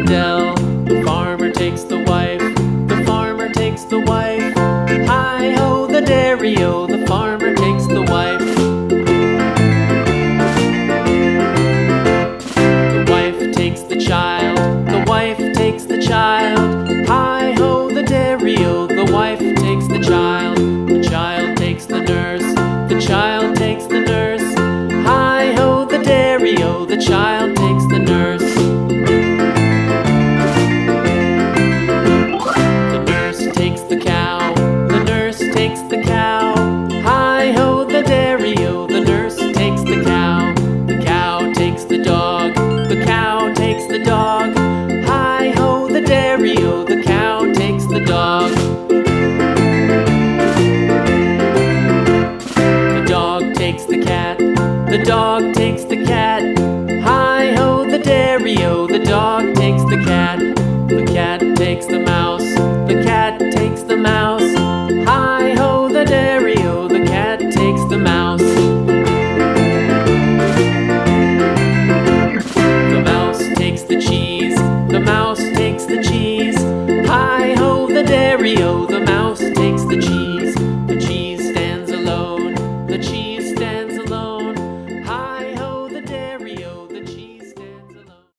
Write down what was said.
dell. The farmer takes the wife, the farmer takes the wife. Hi-ho, the dairy-o, the farmer takes the wife. The wife takes the child, the wife takes the child. Hi-ho, the dairy-o, the wife takes the child. The child takes the nurse, the child takes the nurse. Hi-ho, the dairy-o, the child takes the nurse. The nurse takes the cow, the nurse takes the cow. Hi-ho, the dairy-o, the nurse takes the cow. The cow takes the dog, the cow takes the dog. Hi-ho, the dairy-o, the cow takes the dog. The dog takes the cat, the dog takes the cat. Hi-ho, the dairy-o, the dog takes the cat. The cat takes the mouse,